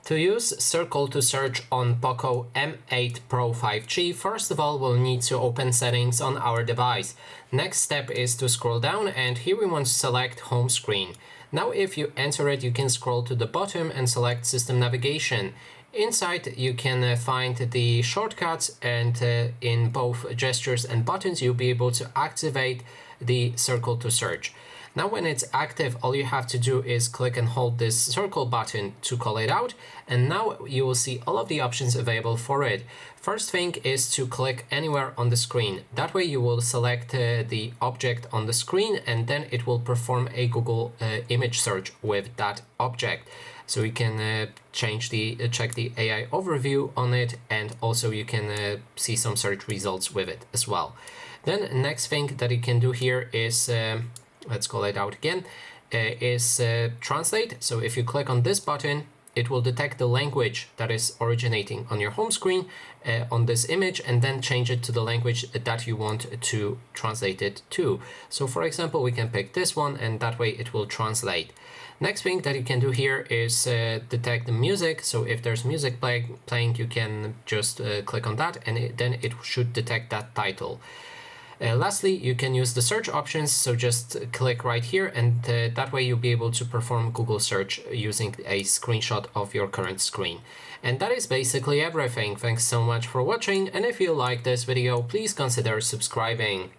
To use Circle to Search on POCO M8 Pro 5G, first of all we'll need to open settings on our device. Next step is to scroll down, and here we want to select home screen. Now if you enter it, you can scroll to the bottom and select system navigation. Inside you can find the shortcuts, and in both gestures and buttons you'll be able to activate the Circle to Search. Now when it's active, all you have to do is click and hold this circle button to call it out, and now you will see all of the options available for it. First thing is to click anywhere on the screen. That way you will select the object on the screen, and then it will perform a Google image search with that object. So you can check the AI overview on it, and also you can see some search results with it as well. Then next thing that you can do here is let's call it out again, is translate. So if you click on this button, it will detect the language that is originating on your home screen on this image, and then change it to the language that you want to translate it to. So for example, we can pick this one, and that way it will translate. Next thing that you can do here is detect the music. So if there's music playing, you can just click on that, and then it should detect that title. Lastly, you can use the search options, so just click right here, and that way you'll be able to perform Google search using a screenshot of your current screen. And that is basically everything. Thanks so much for watching, and if you like this video, please consider subscribing.